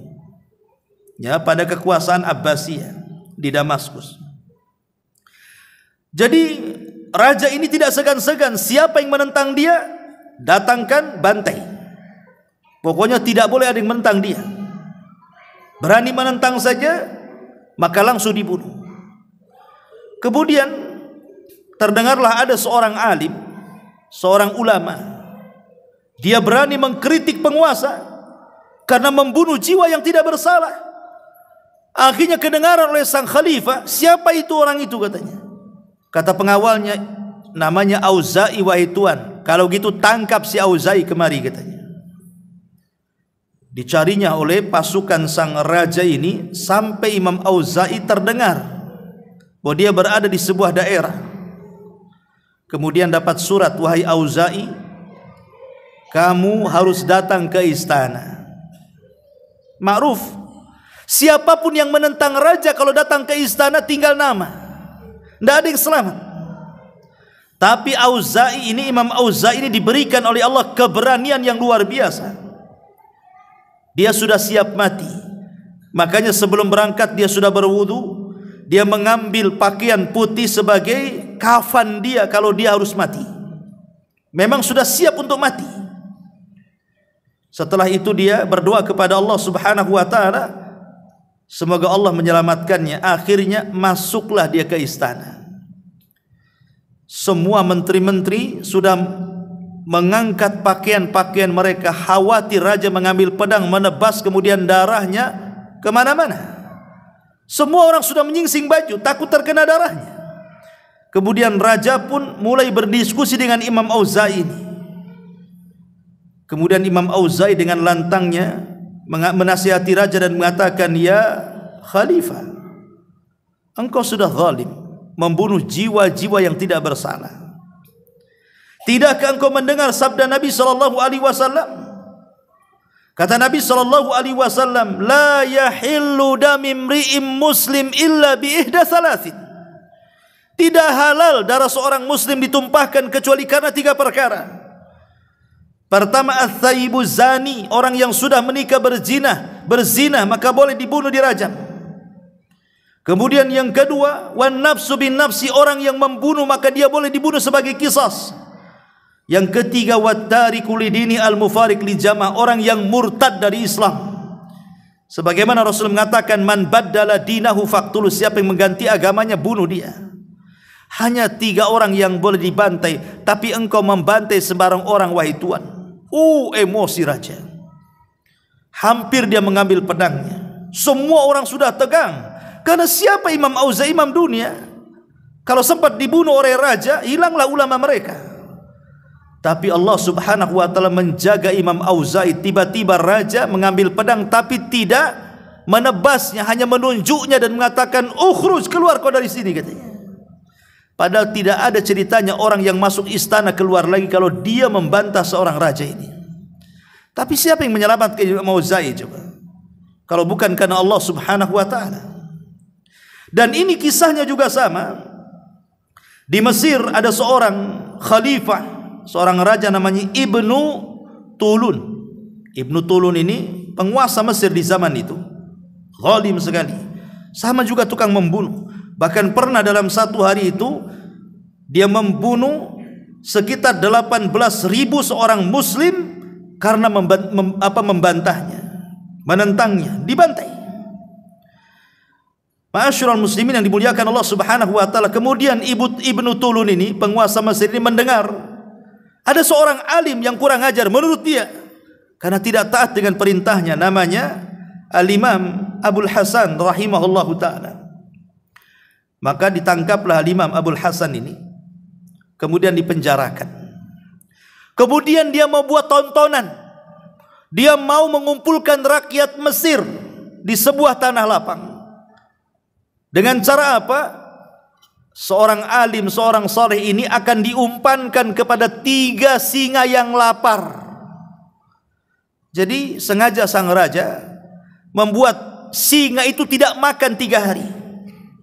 Ya, pada kekuasaan Abbasiyah di Damaskus. Jadi raja ini tidak segan-segan, siapa yang menentang dia datangkan, bantai. Pokoknya tidak boleh ada yang menentang dia. Berani menentang saja maka langsung dibunuh. Kemudian terdengarlah ada seorang alim, seorang ulama, dia berani mengkritik penguasa karena membunuh jiwa yang tidak bersalah. Akhirnya kedengaran oleh sang khalifah, siapa itu orang itu, katanya. Kata pengawalnya, namanya Auza'i, wahai tuan, kalau gitu tangkap si Auza'i kemari, katanya. Dicarinya oleh pasukan sang raja ini sampai Imam Auza'i terdengar bahwa dia berada di sebuah daerah. Kemudian dapat surat, wahai Auza'i, kamu harus datang ke istana. Ma'ruf, siapapun yang menentang raja kalau datang ke istana tinggal nama, tidak ada yang selamat. Tapi Auza'i ini, Imam Auza'i ini diberikan oleh Allah keberanian yang luar biasa. Dia sudah siap mati. Makanya sebelum berangkat dia sudah berwudu. Dia mengambil pakaian putih sebagai kafan dia kalau dia harus mati. Memang sudah siap untuk mati. Setelah itu dia berdoa kepada Allah subhanahu wa ta'ala, semoga Allah menyelamatkannya. Akhirnya masuklah dia ke istana. Semua menteri-menteri sudah mengangkat pakaian-pakaian mereka, khawatir raja mengambil pedang menebas kemudian darahnya kemana-mana. Semua orang sudah menyingsing baju, takut terkena darahnya. Kemudian raja pun mulai berdiskusi dengan Imam Auza'i ini. Kemudian Imam Auza'i dengan lantangnya menasihati raja dan mengatakan, ya Khalifah, engkau sudah zalim, membunuh jiwa-jiwa yang tidak bersalah. Tidakkah engkau mendengar sabda Nabi sallallahu alaihi wasallam? Kata Nabi sallallahu alaihi wasallam, la yahillu damimri'im muslim illa bi ihda thalathin. Tidak halal darah seorang muslim ditumpahkan kecuali karena 3 perkara. Pertama, ats-tsayyibu zani, orang yang sudah menikah berzina maka boleh dibunuh, dirajam. Kemudian yang kedua, wan nafsu bin nafsi, orang yang membunuh maka dia boleh dibunuh sebagai qisas. Yang ketiga, wat tariku lidini al-mufariq li jamaah, orang yang murtad dari Islam. Sebagaimana Rasul mengatakan, man baddala dinahu faqtulu, siapa yang mengganti agamanya bunuh dia. Hanya 3 orang yang boleh dibantai, tapi engkau membantai sembarang orang, wahai Tuan. Emosi raja. Hampir dia mengambil pedangnya. Semua orang sudah tegang. Karena siapa Imam Auza'i, imam dunia? Kalau sempat dibunuh oleh raja, hilanglah ulama mereka. Tapi Allah subhanahu wa ta'ala menjaga Imam Auza'i. Tiba-tiba raja mengambil pedang, tapi tidak menebasnya, hanya menunjuknya dan mengatakan, ukhruj, keluar kau dari sini, katanya. Padahal tidak ada ceritanya orang yang masuk istana keluar lagi kalau dia membantah seorang raja ini. Tapi siapa yang menyelamatkan Imam Auza'i coba? Kalau bukan karena Allah subhanahu wa ta'ala. Dan ini kisahnya juga sama. Di Mesir ada seorang khalifah, seorang raja namanya Ibnu Tulun. Ibnu Tulun ini penguasa Mesir di zaman itu. Zalim sekali. Sama juga tukang membunuh. Bahkan pernah dalam satu hari itu dia membunuh sekitar 18.000 seorang muslim karena membantahnya, menentangnya, dibantai. Ma'asyiral muslimin yang dimuliakan Allah subhanahu wa ta'ala. Kemudian Ibnu Tulun ini, penguasa Mesir ini, mendengar ada seorang alim yang kurang ajar menurut dia karena tidak taat dengan perintahnya, namanya Al-Imam Abul Hasan rahimahullahu ta'ala. Maka ditangkaplah Imam Abul Hasan ini, kemudian dipenjarakan. Kemudian dia mau buat tontonan. Dia mau mengumpulkan rakyat Mesir di sebuah tanah lapang. Dengan cara apa? Seorang alim, seorang saleh ini akan diumpankan kepada 3 singa yang lapar. Jadi sengaja sang raja membuat singa itu tidak makan 3 hari.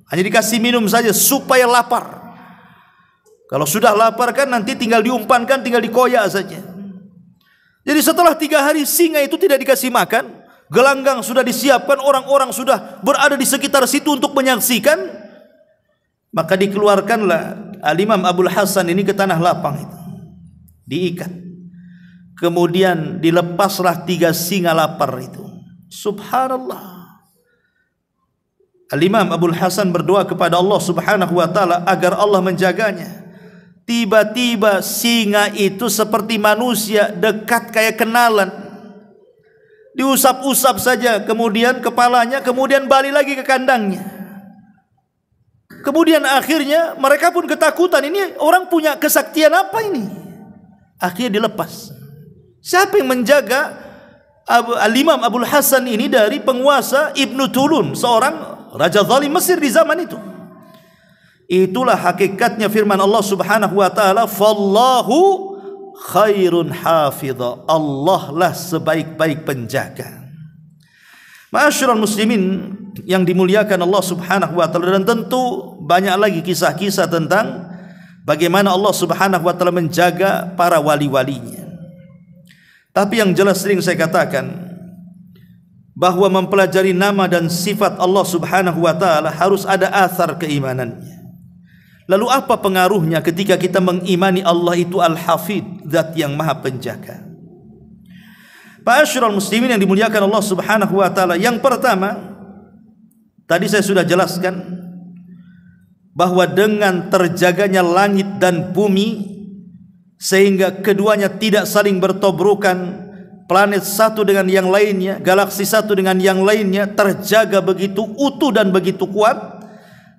Hanya dikasih minum saja supaya lapar. Kalau sudah lapar kan nanti tinggal diumpankan, tinggal dikoyak saja. Jadi setelah 3 hari singa itu tidak dikasih makan, gelanggang sudah disiapkan, orang-orang sudah berada di sekitar situ untuk menyaksikan, maka dikeluarkanlah Al-Imam Abul Hasan ini ke tanah lapang itu. Diikat. Kemudian dilepaslah 3 singa lapar itu. Subhanallah. Al-Imam Abul Hasan berdoa kepada Allah subhanahu wa ta'ala agar Allah menjaganya. Tiba-tiba singa itu seperti manusia, dekat kayak kenalan. Diusap-usap saja, kemudian kepalanya, kemudian balik lagi ke kandangnya. Kemudian akhirnya mereka pun ketakutan, ini orang punya kesaktian apa ini? Akhirnya dilepas. Siapa yang menjaga Al-Imam Abul Hasan ini dari penguasa Ibnu Tulun, seorang raja zalim Mesir di zaman itu? Itulah hakikatnya firman Allah subhanahu wa ta'ala, fallahu khairun hafidha, Allah lah sebaik-baik penjaga. Ma'asyiral muslimin yang dimuliakan Allah subhanahu wa ta'ala. Dan tentu banyak lagi kisah-kisah tentang bagaimana Allah subhanahu wa ta'ala menjaga para wali-walinya. Tapi yang jelas sering saya katakan, bahwa mempelajari nama dan sifat Allah subhanahu wa ta'ala harus ada athar keimanannya. Lalu apa pengaruhnya ketika kita mengimani Allah itu Al-Hafidh, zat yang maha penjaga? Ma'asyiral muslimin yang dimuliakan Allah subhanahu wa ta'ala. Yang pertama, tadi saya sudah jelaskan bahwa dengan terjaganya langit dan bumi sehingga keduanya tidak saling bertobrokan, planet satu dengan yang lainnya, galaksi satu dengan yang lainnya terjaga begitu utuh dan begitu kuat,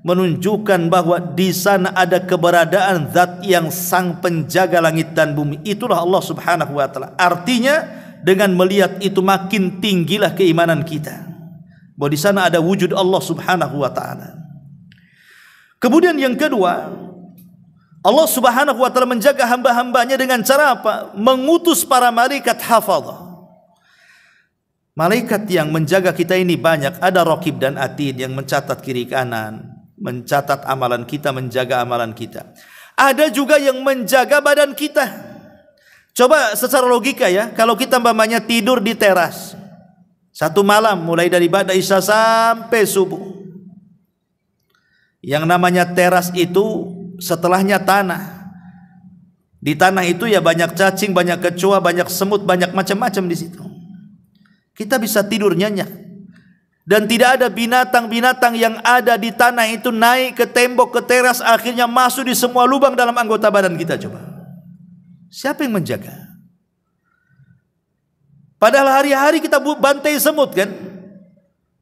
menunjukkan bahwa di sana ada keberadaan zat yang sang penjaga langit dan bumi. Itulah Allah subhanahu wa ta'ala. Artinya dengan melihat itu makin tinggilah keimanan kita bahwa di sana ada wujud Allah subhanahu wa ta'ala. Kemudian yang kedua, Allah subhanahu wa ta'ala menjaga hamba-hambanya dengan cara apa? Mengutus para malaikat hafadhah. Malaikat yang menjaga kita ini banyak. Ada Raqib dan Atid yang mencatat kiri kanan, mencatat amalan kita, menjaga amalan kita. Ada juga yang menjaga badan kita. Coba secara logika ya, kalau kita umpamanya tidur di teras satu malam mulai dari ba'da isya sampai subuh. Yang namanya teras itu setelahnya tanah. Di tanah itu ya banyak cacing, banyak kecoa, banyak semut, banyak macam-macam di situ. Kita bisa tidur nyenyak. Dan tidak ada binatang-binatang yang ada di tanah itu naik ke tembok, ke teras, akhirnya masuk di semua lubang dalam anggota badan kita. Coba, siapa yang menjaga? Padahal hari-hari kita bantai semut kan,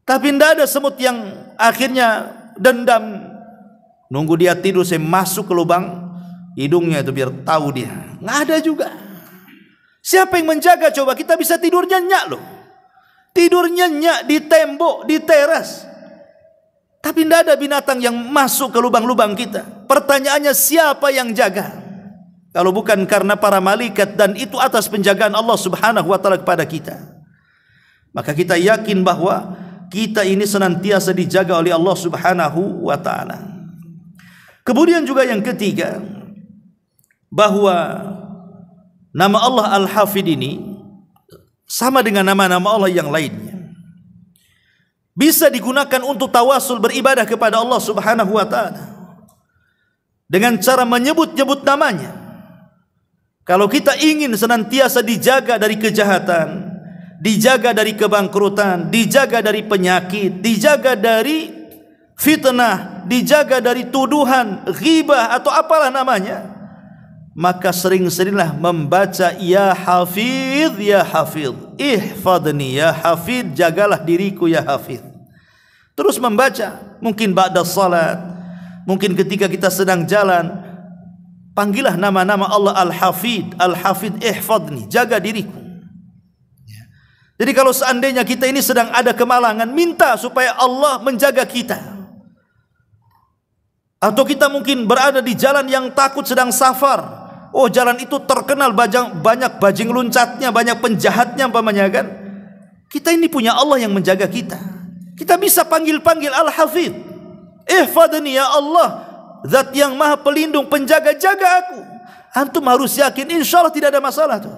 tapi tidak ada semut yang akhirnya dendam, nunggu dia tidur saya masuk ke lubang hidungnya itu biar tahu dia. Nggak ada juga. Siapa yang menjaga coba? Kita bisa tidur nyenyak loh. Tidur nyenyak di tembok, di teras. Tapi tidak ada binatang yang masuk ke lubang-lubang kita. Pertanyaannya siapa yang jaga? Kalau bukan karena para malaikat, dan itu atas penjagaan Allah Subhanahu wa taala kepada kita. Maka kita yakin bahwa kita ini senantiasa dijaga oleh Allah Subhanahu wa taala. Kemudian juga yang ketiga, bahwa nama Allah Al-Hafid ini sama dengan nama-nama Allah yang lainnya. Bisa digunakan untuk tawasul beribadah kepada Allah Subhanahu wa taala dengan cara menyebut-nyebut namanya. Kalau kita ingin senantiasa dijaga dari kejahatan, dijaga dari kebangkrutan, dijaga dari penyakit, dijaga dari fitnah, dijaga dari tuduhan, ghibah atau apalah namanya, maka sering-seringlah membaca ya Hafidh, ya Hafidh, ihfadni ya Hafidh, jagalah diriku ya Hafidh. Terus membaca, mungkin ba'da salat, mungkin ketika kita sedang jalan, panggillah nama-nama Allah Al-Hafidh, Al-Hafidh ihfadni, jaga diriku. Jadi kalau seandainya kita ini sedang ada kemalangan, minta supaya Allah menjaga kita. Atau kita mungkin berada di jalan yang takut sedang safar. Oh, jalan itu terkenal banyak bajing loncatnya, banyak penjahatnya umpamanya kan. Kita ini punya Allah yang menjaga kita. Kita bisa panggil-panggil Al-Hafidh. Ihfadni ya Allah, Zat yang Maha Pelindung, penjaga, jaga aku. Antum harus yakin insya Allah tidak ada masalah tuh.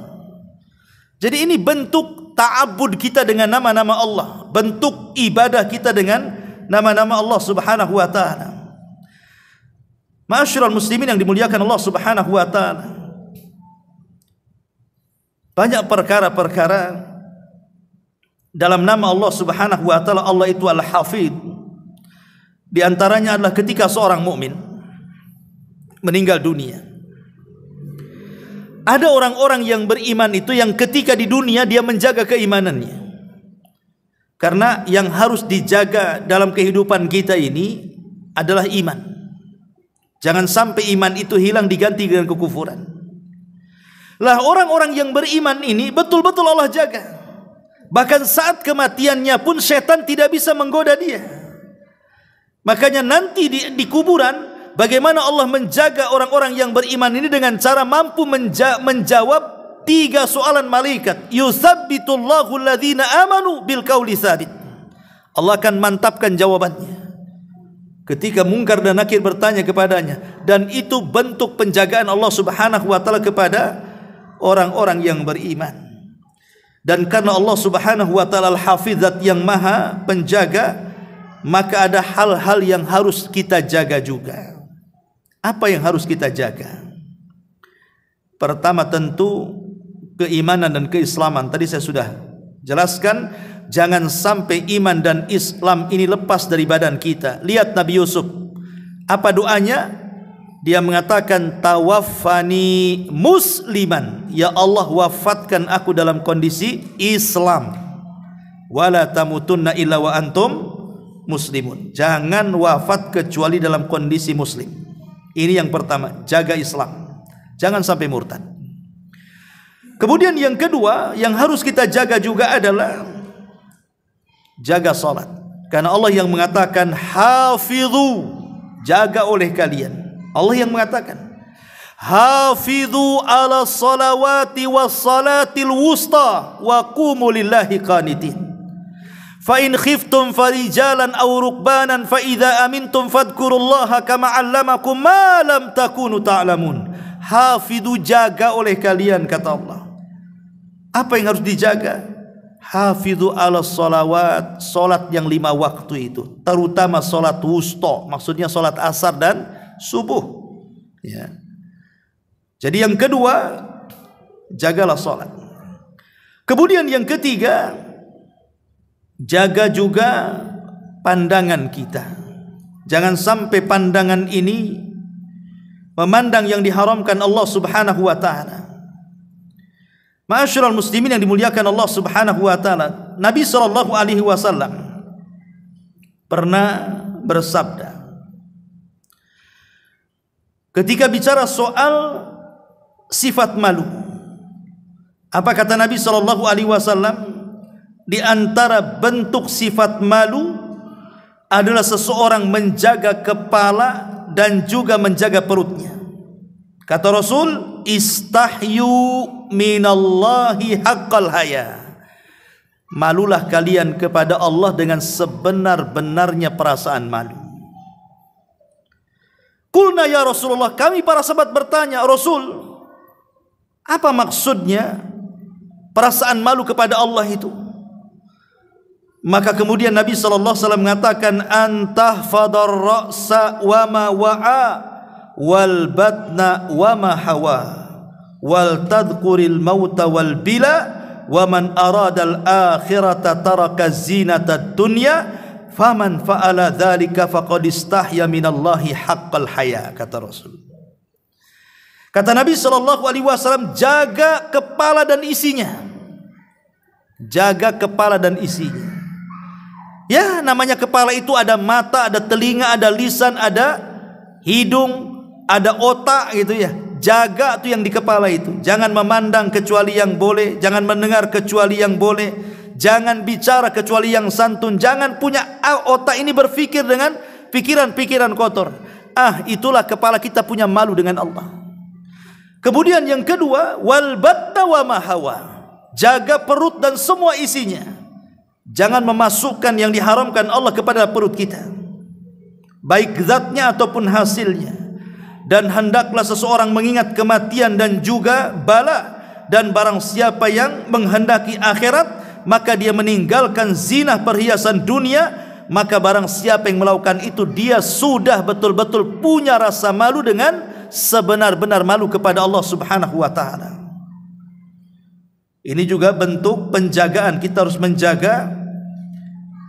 Jadi ini bentuk ta'abbud kita dengan nama-nama Allah, bentuk ibadah kita dengan nama-nama Allah Subhanahu wa taala. Ma'asyiral muslimin yang dimuliakan Allah Subhanahu wa taala. Banyak perkara-perkara dalam nama Allah Subhanahu wa taala. Allah itu Al-Hafidh. Di antaranya adalah ketika seorang mukmin meninggal dunia. Ada orang-orang yang beriman itu yang ketika di dunia dia menjaga keimanannya. Karena yang harus dijaga dalam kehidupan kita ini adalah iman. Jangan sampai iman itu hilang diganti dengan kekufuran. Lah orang-orang yang beriman ini betul-betul Allah jaga. Bahkan saat kematiannya pun setan tidak bisa menggoda dia. Makanya nanti di kuburan, bagaimana Allah menjaga orang-orang yang beriman ini dengan cara mampu menjawab 3 soalan malaikat. Yutsabbitullahu alladhina amanu bil qauli tsabit. Allah akan mantapkan jawabannya ketika Munkar dan Nakir bertanya kepadanya, dan itu bentuk penjagaan Allah Subhanahu wa taala kepada orang-orang yang beriman. Dan karena Allah Subhanahu wa taala Al-Hafidh, Zat yang Maha Penjaga, maka ada hal-hal yang harus kita jaga juga. Apa yang harus kita jaga? Pertama tentu keimanan dan keislaman. Tadi saya sudah jelaskan, jangan sampai iman dan Islam ini lepas dari badan kita. Lihat Nabi Yusuf, apa doanya? Dia mengatakan tawaffani musliman, ya Allah wafatkan aku dalam kondisi Islam. Wala tamutunna illa wa antum muslimun. Jangan wafat kecuali dalam kondisi muslim. Ini yang pertama, jaga Islam. Jangan sampai murtad. Kemudian yang kedua yang harus kita jaga juga adalah jaga salat. Karena Allah yang mengatakan hafidhu, jaga oleh kalian. Allah yang mengatakan hafidhu ala salawati was salatil wusta wa qumu lillahi qanitin. Fa in khiftum farijalan aw rukbanan fa idza amintum fadhkurullaha kama 'allamakum ma lam takunu ta'lamun. Hafidhu, jaga oleh kalian, kata Allah. Apa yang harus dijaga? Hafidhu ala sholawat, solat yang 5 waktu itu, terutama solat wusta, maksudnya solat asar dan subuh. Ya. Jadi yang kedua, jagalah solat. Kemudian yang ketiga, jaga juga pandangan kita. Jangan sampai pandangan ini memandang yang diharamkan Allah Subhanahu wa taala. Ma'asyiral muslimin yang dimuliakan Allah Subhanahu wa taala, Nabi sallallahu alaihi wasallam pernah bersabda ketika bicara soal sifat malu. Apa kata Nabi sallallahu alaihi wasallam? Di antara bentuk sifat malu adalah seseorang menjaga kepala dan juga menjaga perutnya. Kata Rasul, istahyu minallahi haqqal haya. Malulah kalian kepada Allah dengan sebenar-benarnya perasaan malu. Qulna ya Rasulullah, kami para sahabat bertanya, Rasul, apa maksudnya perasaan malu kepada Allah itu? Maka kemudian Nabi SAW mengatakan, antahfadar ra'sa wa ma wa'a wal batna wa ma hawa wal tadhkuril mauta wal bila wa man aradal akhirata taraka zinatad dunya faman fa'ala dhalika faqad istahya minallahi haqqal haya, kata Rasul. Kata Nabi SAW, jaga kepala dan isinya. Jaga kepala dan isinya. Ya, namanya kepala itu ada mata, ada telinga, ada lisan, ada hidung, ada otak gitu ya. Jaga tuh yang di kepala itu. Jangan memandang kecuali yang boleh, jangan mendengar kecuali yang boleh, jangan bicara kecuali yang santun, jangan punya otak ini berpikir dengan pikiran-pikiran kotor. Itulah kepala kita punya malu dengan Allah. Kemudian yang kedua, wal batta wa ma hawa. Jaga perut dan semua isinya. Jangan memasukkan yang diharamkan Allah kepada perut kita, baik zatnya ataupun hasilnya. Dan hendaklah seseorang mengingat kematian dan juga bala. Dan barang siapa yang menghendaki akhirat, maka dia meninggalkan zina perhiasan dunia. Maka barang siapa yang melakukan itu, dia sudah betul-betul punya rasa malu dengan sebenar-benar malu kepada Allah Subhanahu wa ta'ala. Ini juga bentuk penjagaan. Kita harus menjaga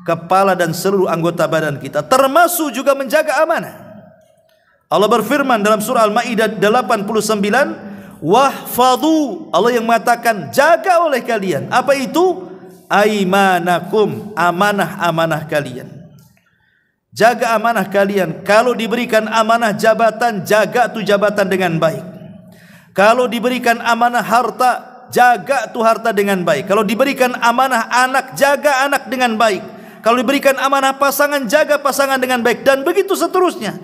kepala dan seluruh anggota badan kita, termasuk juga menjaga amanah. Allah berfirman dalam surah Al-Maidah 89, wahfadhu, Allah yang mengatakan jaga oleh kalian. Apa itu? Aimanakum, amanah-amanah kalian. Jaga amanah kalian. Kalau diberikan amanah jabatan, jaga tu jabatan dengan baik. Kalau diberikan amanah harta, jaga tu harta dengan baik. Kalau diberikan amanah anak, jaga anak dengan baik. Kalau diberikan amanah pasangan, jaga pasangan dengan baik. Dan begitu seterusnya.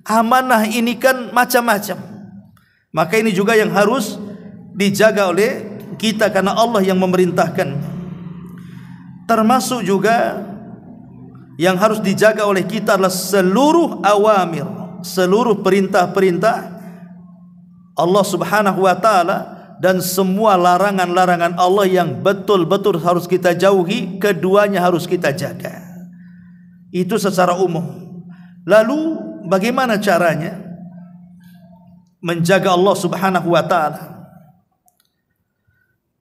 Amanah ini kan macam-macam. Maka ini juga yang harus dijaga oleh kita, karena Allah yang memerintahkan. Termasuk juga yang harus dijaga oleh kita adalah seluruh awamir, seluruh perintah-perintah Allah Subhanahu wa ta'ala, dan semua larangan-larangan Allah yang betul-betul harus kita jauhi, keduanya harus kita jaga. Itu secara umum. Lalu bagaimana caranya menjaga Allah Subhanahu wa ta'ala?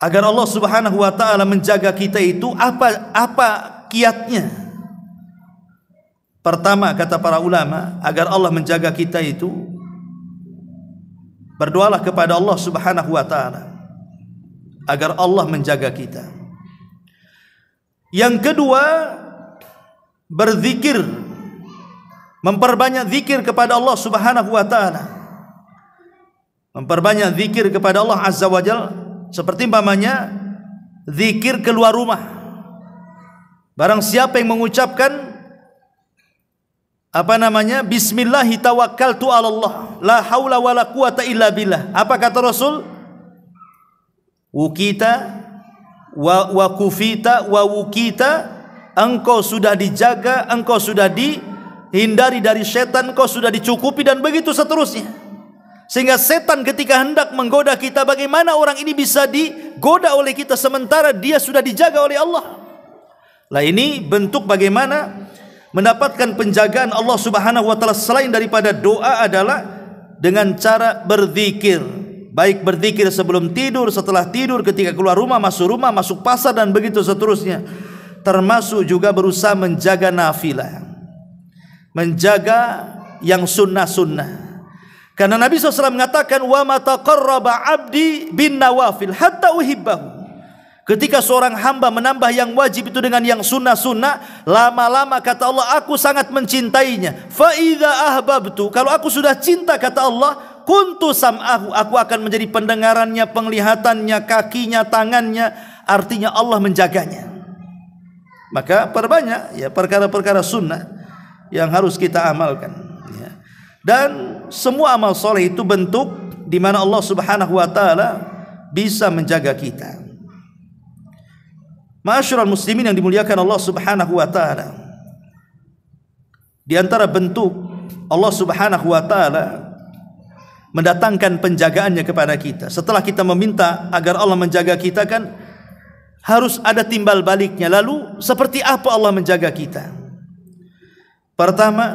Agar Allah Subhanahu wa ta'ala menjaga kita itu apa kiatnya? Pertama, kata para ulama, agar Allah menjaga kita itu, berdoalah kepada Allah Subhanahu wa ta'ala agar Allah menjaga kita. Yang kedua, berzikir, memperbanyak zikir kepada Allah Subhanahu wa ta'ala. Memperbanyak zikir kepada Allah Azza wa Jalla, seperti umpamanya zikir keluar rumah. Barang siapa yang mengucapkan bismillahi tawakkaltu 'ala Allah, la haula wala quwata illa billah. Apa kata Rasul? Wukita wa kufita wa wukita, engkau sudah dijaga, engkau sudah dihindari dari setan, engkau sudah dicukupi, dan begitu seterusnya. Sehingga setan ketika hendak menggoda kita, bagaimana orang ini bisa digoda oleh kita sementara dia sudah dijaga oleh Allah. Lah ini bentuk bagaimana mendapatkan penjagaan Allah Subhanahu wa taala selain daripada doa adalah dengan cara berzikir. Baik berzikir sebelum tidur, setelah tidur, ketika keluar rumah, masuk pasar dan begitu seterusnya. Termasuk juga berusaha menjaga nafilah. Menjaga yang sunnah-sunnah. Karena Nabi SAW mengatakan, wa ma taqarraba abdi bin nawafil hatta uhibbahu. Ketika seorang hamba menambah yang wajib itu dengan yang sunnah-sunnah, lama-lama kata Allah, aku sangat mencintainya. Fa idza ahbabtu, kalau aku sudah cinta kata Allah, kuntu sam'ahu, aku akan menjadi pendengarannya, penglihatannya, kakinya, tangannya. Artinya Allah menjaganya. Maka perbanyak ya perkara-perkara sunnah yang harus kita amalkan ya. Dan semua amal soleh itu bentuk di mana Allah Subhanahu wa taala bisa menjaga kita. Ma'asyiral muslimin yang dimuliakan Allah Subhanahu wa taala, di antara bentuk Allah Subhanahu wa taala mendatangkan penjagaannya kepada kita. Setelah kita meminta agar Allah menjaga kita, kan harus ada timbal baliknya. Lalu seperti apa Allah menjaga kita? Pertama,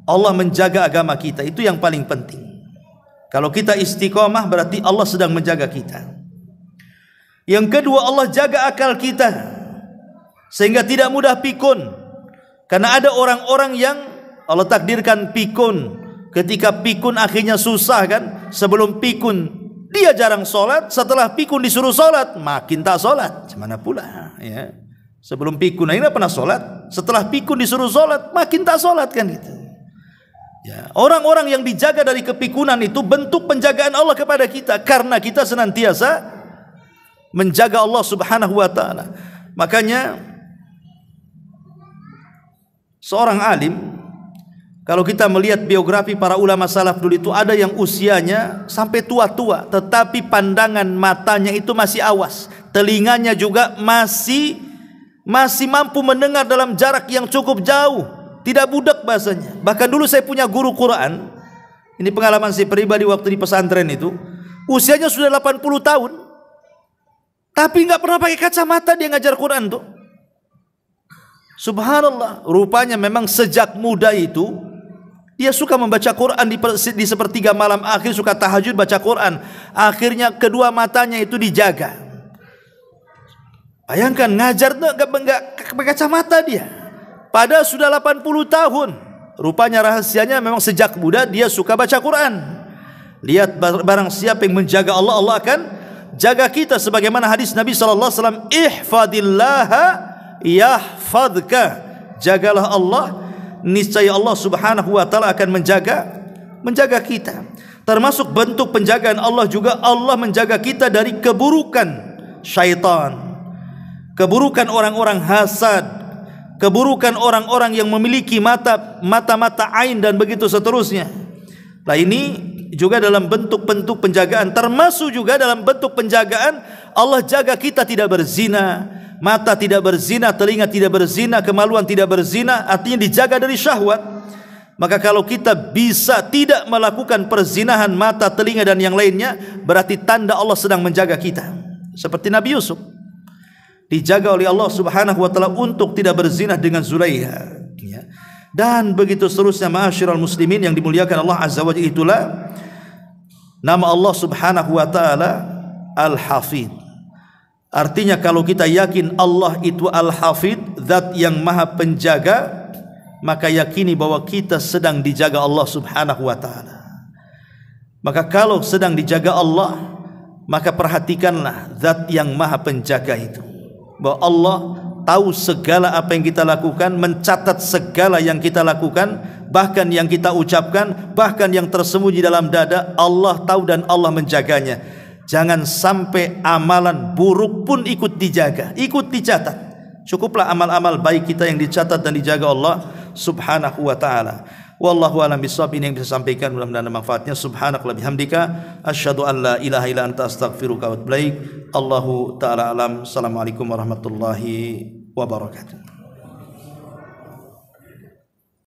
Allah menjaga agama kita. Itu yang paling penting. Kalau kita istiqomah berarti Allah sedang menjaga kita. Yang kedua, Allah jaga akal kita sehingga tidak mudah pikun. Karena ada orang-orang yang Allah takdirkan pikun. Ketika pikun akhirnya susah kan. Sebelum pikun dia jarang sholat, setelah pikun disuruh sholat makin tak sholat. Mana pula ya. Sebelum pikun akhirnya pernah sholat, setelah pikun disuruh sholat makin tak sholat kan gitu ya. Orang-orang yang dijaga dari kepikunan itu bentuk penjagaan Allah kepada kita, karena kita senantiasa menjaga Allah Subhanahu wa taala. Makanya seorang alim, kalau kita melihat biografi para ulama salaf dulu itu, ada yang usianya sampai tua-tua tetapi pandangan matanya itu masih awas, telinganya juga masih mampu mendengar dalam jarak yang cukup jauh, tidak budak bahasanya. Bahkan dulu saya punya guru Quran, ini pengalaman saya pribadi waktu di pesantren itu, usianya sudah 80 tahun tapi nggak pernah pakai kacamata dia ngajar Quran tuh. Subhanallah, rupanya memang sejak muda itu dia suka membaca Quran di sepertiga malam akhir, suka tahajud baca Quran. Akhirnya kedua matanya itu dijaga. Bayangkan ngajar tuh nggak pakai kacamata dia. Padahal sudah 80 tahun. Rupanya rahasianya memang sejak muda dia suka baca Quran. Lihat, barang siapa yang menjaga Allah, Allah akan jaga kita. Sebagaimana hadis Nabi SAW, ihfadillaha yahfadka, jagalah Allah, niscaya Allah Subhanahu wa taala akan menjaga kita. Termasuk bentuk penjagaan Allah juga, Allah menjaga kita dari keburukan syaitan, keburukan orang-orang hasad, keburukan orang-orang yang memiliki mata-mata ain dan begitu seterusnya. Nah ini juga dalam bentuk-bentuk penjagaan. Termasuk juga dalam bentuk penjagaan Allah jaga kita tidak berzina, mata tidak berzina, telinga tidak berzina, kemaluan tidak berzina, artinya dijaga dari syahwat. Maka kalau kita bisa tidak melakukan perzinahan mata, telinga dan yang lainnya, berarti tanda Allah sedang menjaga kita. Seperti Nabi Yusuf dijaga oleh Allah Subhanahu wa taala untuk tidak berzina dengan Zulaiha ya. Dan begitu seterusnya. Ma'asyiral muslimin yang dimuliakan Allah Azza wa Jalla, itulah nama Allah Subhanahu wa taala Al-Hafidh. Artinya kalau kita yakin Allah itu Al-Hafidh, zat yang maha penjaga, maka yakini bahwa kita sedang dijaga Allah Subhanahu wa taala. Maka kalau sedang dijaga Allah, maka perhatikanlah zat yang maha penjaga itu, bahwa Allah tahu segala apa yang kita lakukan, mencatat segala yang kita lakukan, bahkan yang kita ucapkan, bahkan yang tersembunyi dalam dada, Allah tahu dan Allah menjaganya. Jangan sampai amalan buruk pun ikut dijaga, ikut dicatat. Cukuplah amal-amal baik kita yang dicatat dan dijaga Allah Subhanahu wa taala. Wallahu a'lam bishawab. Ini yang bisa sampaikan, mudah-mudahan ada manfaatnya. Subhanakallahumma bihamdika asyhadu an la ilaha illa anta astaghfiruka wa atubu ilaik. Allahu taala alam. Assalamualaikum warahmatullahi wabarakatuh.